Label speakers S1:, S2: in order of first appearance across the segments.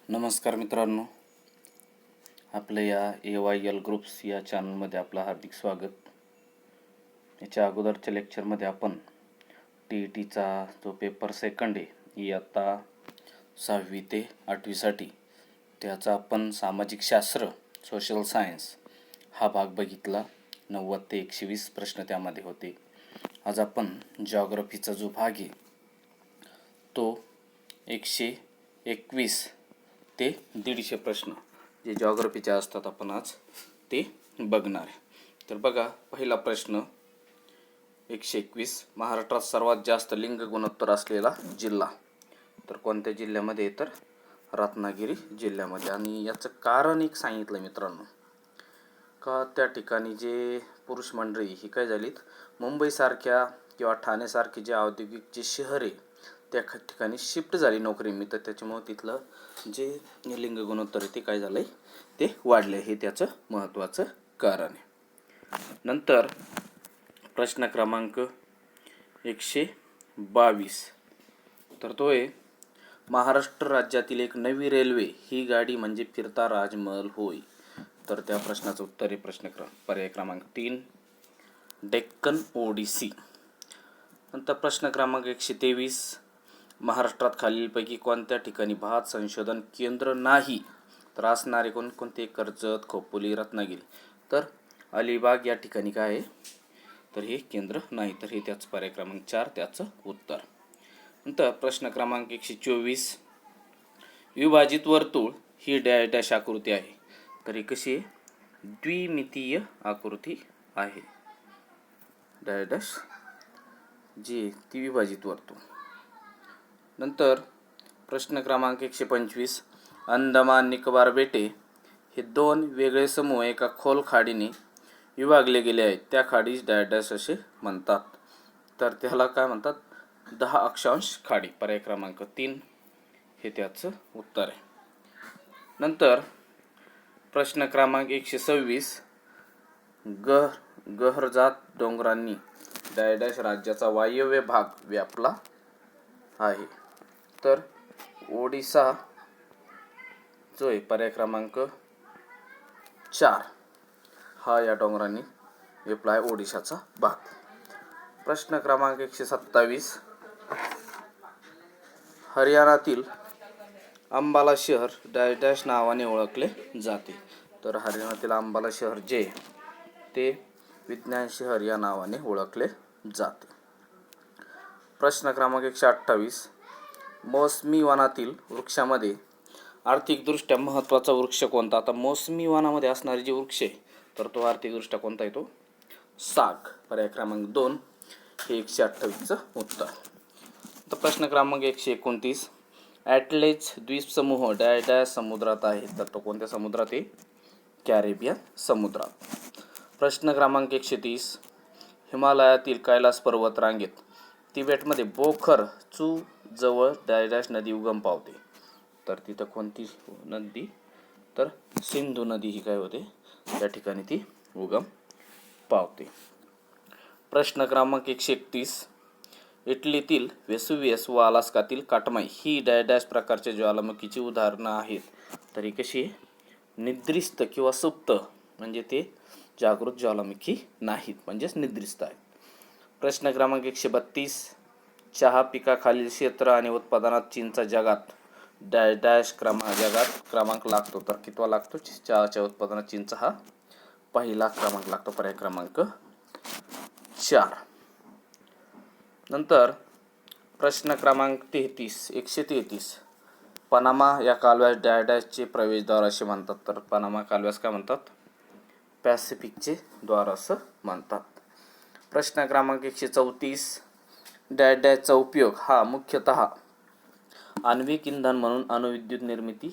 S1: नमस्कार मित्रांनो, आपल्या या AYL ग्रुप्स या चॅनलमध्ये आपलं हार्दिक स्वागत. याच्या अगोदरच्या लेक्चरमध्ये आपण TETचा जो पेपर सेकंड आहे इयत्ता 6वी ते 8वीसाठी त्याचा आपण सामाजिक शास्त्र सोशल सायन्स हा भाग बघितला. 90 ते 120 प्रश्न त्यामध्ये होते. आज आपण जॉग्रफीचा जो भाग आहे तो 121 ते 150 प्रश्न जे जॉग्रफीचे असतात आपण आज ते बघणार आहे. तर बघा, पहिला प्रश्न 121. महाराष्ट्रात सर्वात जास्त लिंग गुणोत्तर असलेला जिल्हा तर कोणत्या जिल्ह्यामध्ये? तर रत्नागिरी जिल्ह्यामध्ये. आणि याचं कारण एक सांगितलं मित्रांनो, का त्या ठिकाणी जे पुरुष मंडळी ही काय झालीत, मुंबईसारख्या किंवा ठाणेसारखे जे औद्योगिक जे शहर आहे त्या ठिकाणी शिफ्ट झाली नोकरीनिमित्त, त्याच्यामुळे तिथलं जे लिंग गुणोत्तर आहे ते काय झालं आहे ते वाढले. हे त्याचं महत्त्वाचं कारण आहे. नंतर प्रश्न क्रमांक 122. तर तो आहे, महाराष्ट्र राज्यातील एक नवी रेल्वे ही गाडी म्हणजे फिरता राजमहल होय. तर त्या प्रश्नाचं उत्तर आहे पर्याय क्रमांक 3 डेक्कन ओडिसी. नंतर प्रश्न क्रमांक 123. महाराष्ट्रात खालीलपैकी कोणत्या ठिकाणी भात संशोधन केंद्र नाही? तर असणारे कोणते? कर्जत, खोपोली, रत्नागिरी. तर अलिबाग या ठिकाणी काय आहे तर हे केंद्र नाही. तर हे त्याचं पर्याय क्रमांक 4 त्याचं उत्तर. नंतर प्रश्न क्रमांक 124. विभाजित वर्तुळ ही डॅश आकृती आहे. तर ही कशी आहे? द्विमितीय आकृती आहे. डॅश जी ती विभाजित वर्तुळ. नंतर प्रश्न क्रमांक 125. अंदमान निकोबार बेटे हे दोन वेगळे समूह एका खोल खाडीने विभागले गेले आहेत. त्या खाडीस डॅश असे म्हणतात. तर त्याला काय म्हणतात? 10 अक्षांश खाडी. पर्याय क्रमांक 3 हे त्याचं उत्तर आहे. नंतर प्रश्न क्रमांक 126. गहरजात डोंगरांनी डॅश राज्याचा वायव्य भाग व्यापला आहे. तर ओडिसा जो आहे पर्याय क्रमांक 4 हा या डोंगरांनी व्यापला आहे ओडिशाचा भाग. प्रश्न क्रमांक 127. हरियाणातील अंबाला शहर डॅश नावाने ओळखले जाते. तर हरियाणातील अंबाला शहर जे ते विज्ञान शहर या नावाने ओळखले जाते. प्रश्न क्रमांक 128. मोसमी वनातील वृक्षामध्ये आर्थिकदृष्ट्या महत्त्वाचा वृक्ष कोणता? आता मोसमी वनामध्ये असणारे जे वृक्ष आहे तर तो आर्थिकदृष्ट्या कोणता आहे? तो साग. पर्याय क्रमांक 2 हे 128चं उत्तर. तर प्रश्न क्रमांक 129. ॲटलेज द्वीपसमूह डॅश समुद्रात आहे. तर तो कोणत्या समुद्रात आहे? कॅरेबियन समुद्रात. प्रश्न क्रमांक 130. हिमालयातील कैलास पर्वत रांगेत तिबेटमध्ये बोखर चू जवळ डॅश नदी उगम पावते. तर तिथं कोणती नदी? तर सिंधू नदी ही काय होते त्या ठिकाणी ती उगम पावते. प्रश्न क्रमांक 131. इटलीतील वेसुवियस व अलास्कातील काटमाई ही डॅश प्रकारच्या ज्वालामुखीची उदाहरणं आहेत. तर ही कशी? निद्रिस्त किंवा सुप्त म्हणजे ते जागृत ज्वालामुखी नाहीत, म्हणजेच निद्रिस्त आहेत. प्रश्न क्रमांक 132. चहा पिकाखालील क्षेत्र आणि उत्पादनात चीनचा जगात डॅश जगात क्रमांक लागतो. तर कितवा लागतो? चहाच्या उत्पादनात चीनचा हा पहिला क्रमांक लागतो. पर्याय क्रमांक 4. नंतर प्रश्न क्रमांक 133. पनामा या कालव्यास डॅशचे प्रवेशद्वार असे म्हणतात. तर पनामा कालव्यास काय म्हणतात? पॅसिफिकचे द्वार असं म्हणतात. प्रश्न क्रमांक 134. डॅशचा उपयोग हा मुख्यतः आण्विक इंधन म्हणून अणुविद्युत निर्मिती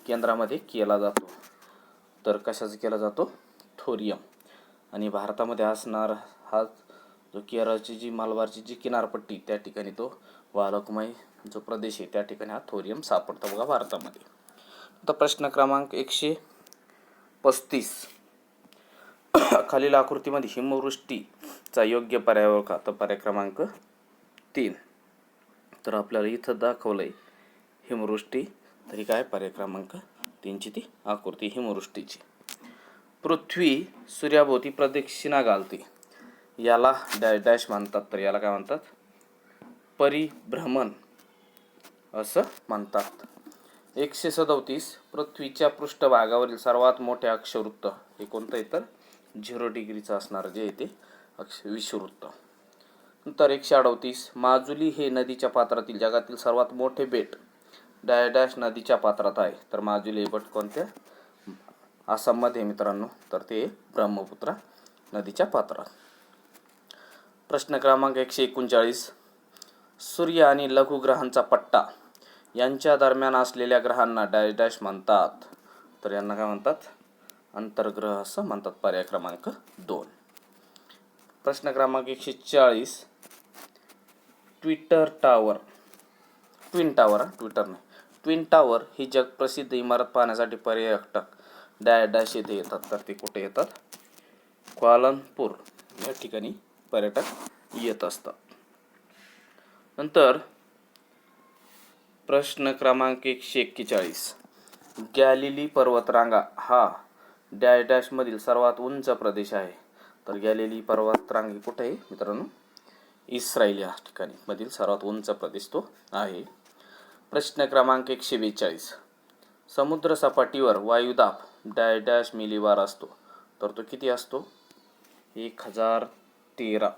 S1: केंद्रामध्ये केला जातो. तर कशाचा केला जातो? थोरियम. आणि भारतामध्ये असणार हा जो केरळची जी मालवारची जी किनारपट्टी त्या ठिकाणी तो वालुकामय जो प्रदेश आहे त्या ठिकाणी हा थोरियम सापडतो बघा भारतामध्ये. तर प्रश्न क्रमांक 135. खालील आकृतीमध्ये हिमवृष्टीचा योग्य पर्याय ओळखा. तर पर्याय क्रमांक 3. तर आपल्याला इथं दाखवलंय हिमवृष्टी तर ही काय पर्याय क्रमांक 3ची ती आकृती हिमवृष्टीची. पृथ्वी सूर्याभोवती प्रदक्षिणा घालते, याला डॅश डॅश म्हणतात. तर याला काय म्हणतात? परिभ्रमण असं म्हणतात. 137 पृथ्वीच्या पृष्ठभागावरील सर्वात मोठे अक्षवृत्त हे कोणतं आहे? तर 0 डिग्रीचं असणार जे आहे ते विषुववृत्त. नंतर 138 माजुली हे नदीच्या पात्रातील जगातील सर्वात मोठे बेट डॅश डॅश नदीच्या पात्रात आहे. तर माजुली हे बेट कोणत्या? आसाममध्ये मित्रांनो. तर ते ब्रह्मपुत्रा नदीच्या पात्रात. प्रश्न क्रमांक 139 सूर्य आणि लघुग्रहांचा पट्टा यांच्या दरम्यान असलेल्या ग्रहांना डॅश डॅश म्हणतात. तर यांना काय म्हणतात? अंतर्ग्रह असं म्हणतात. पर्याय क्रमांक 2. प्रश्न क्रमांक 140 ट्विन टावर ही जगप्रसिद्ध इमारत पाहण्यासाठी पर्यटक डॅश डॅश येथे येतात. तर ते कुठे येतात? क्वालालंपूर या ठिकाणी पर्यटक येत असतात. नंतर प्रश्न क्रमांक 141 गॅलिली पर्वतरांगा हा डॅश डॅश मधील सर्वात उंच प्रदेश आहे. तर गॅलिली पर्वतरांगा कुठे आहे मित्रांनो? इस्रायल या ठिकाणी मधील सर्वात उंच प्रदेश तो आहे. प्रश्न क्रमांक 142 समुद्र सपाटीवर वायुदाब डॅश डॅश मिलीबार असतो. तर तो किती असतो? 1013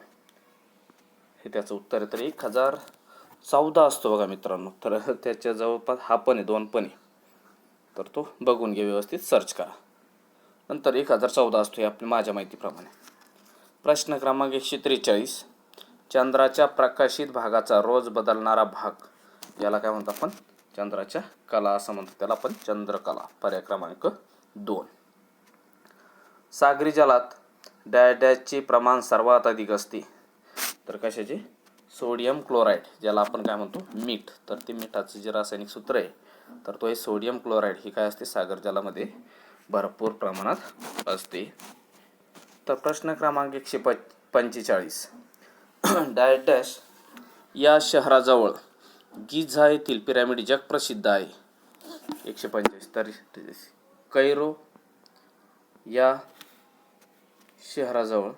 S1: हे त्याचं उत्तर आहे. तर 1014 असतो बघा मित्रांनो. तर त्याच्या जवळपास हा पण आहे, 2 पण आहे. तर तो बघून घे, व्यवस्थित सर्च करा. नंतर 1014 असतो हे आपल्या माझ्या माहितीप्रमाणे. प्रश्न क्रमांक 143 चंद्राच्या प्रकाशित भागाचा रोज बदलणारा भाग याला काय म्हणतो आपण? चंद्राच्या कला असं म्हणतो. त्याला आपण चंद्रकला. पर्याय क्रमांक 2. सागरी जलात डॅश डॅशचे प्रमाण सर्वात अधिक असते. तर कशाचे? सोडियम क्लोराईड, ज्याला आपण काय म्हणतो? मीठ. तर ते मिठाचं जे रासायनिक सूत्र आहे तर तो आहे सोडियम क्लोराईड. ही काय असते? सागर जलामध्ये भरपूर प्रमाणात असते. तर प्रश्न क्रमांक 145 डॅश डॅश या शहराजवळ गिझा येथील पिरॅमिड जगप्रसिद्ध आहे. 145 तर कैरो या शहराजवळ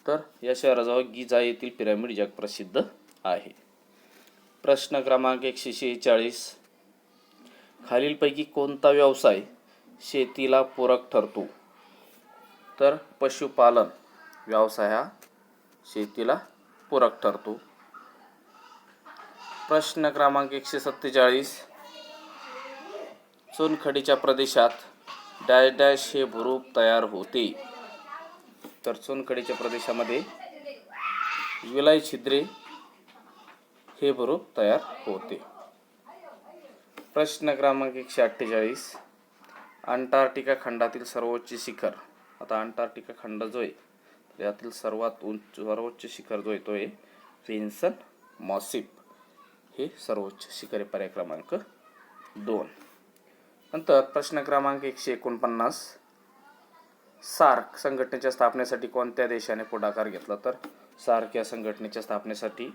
S1: तर या शहराजवळ गिझा येथील पिरॅमिड जगप्रसिद्ध आहे. प्रश्न क्रमांक 146 खालीलपैकी कोणता व्यवसाय शेतीला पूरक ठरतो? तर पशुपालन व्यवसाय हा शेतीला पूरक ठरतो. प्रश्न क्रमांक 147 चुनखडीच्या प्रदेशात डॅश डॅश हे भूरूप तयार होते. तर चुनखडीच्या प्रदेशामध्ये विलय छिद्रे हे भूरूप तयार होते. प्रश्न क्रमांक 148 अंटार्क्टिका खंडातील सर्वोच्च शिखर. आता अंटार्क्टिका खंड जो आहे यातील सर्वोच्च शिखर जो आहे तो आहे विन्सन मॉसिप. हे सर्वोच्च शिखर आहे. पर्याय क्रमांक 2. नंतर प्रश्न क्रमांक 149 सार्क संघटनेच्या स्थापनेसाठी कोणत्या देशाने पुढाकार घेतला? तर सार्क या संघटनेच्या स्थापनेसाठी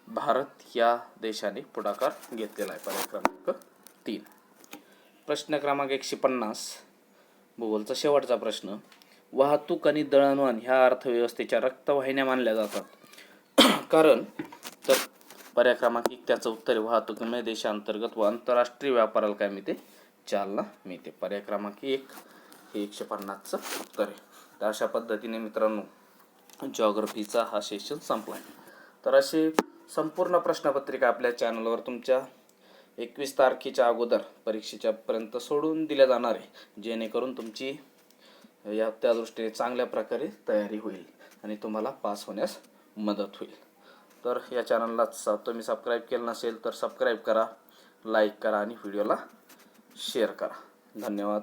S1: भारत या देशाने पुढाकार घेतलेला आहे. पर्याय क्रमांक 3. प्रश्न क्रमांक 150 भूगोलचा शेवटचा प्रश्न वाहतूक आणि दळणवळण ह्या अर्थव्यवस्थेच्या रक्तवाहिन्या मानल्या जातात. कारण तर पर्याय क्रमांक 1 त्याचं उत्तर आहे वाहतुकीमुळे देशांतर्गत व आंतरराष्ट्रीय व्यापाराला काय मिळते? चालना मिळते. पर्याय क्रमांक 1 हे 150चं उत्तर आहे. तर अशा पद्धतीने मित्रांनो जॉग्रफीचा हा सेशन संपला आहे. तर असे संपूर्ण प्रश्नपत्रिका आपल्या चॅनलवर तुमच्या 21 तारखेच्या अगोदर परीक्षेच्या पर्यंत सोडून दिल्या जाणार आहे, जेणेकरून तुमची त्या दृष्टीने चांगल्या प्रकारे तयारी होईल आणि तुम्हाला पास होण्यास मदत होईल. तर या चॅनलला तुम्ही सबस्क्राईब केलं नसेल तर सबस्क्राईब करा, लाईक करा आणि व्हिडिओला शेअर करा. धन्यवाद.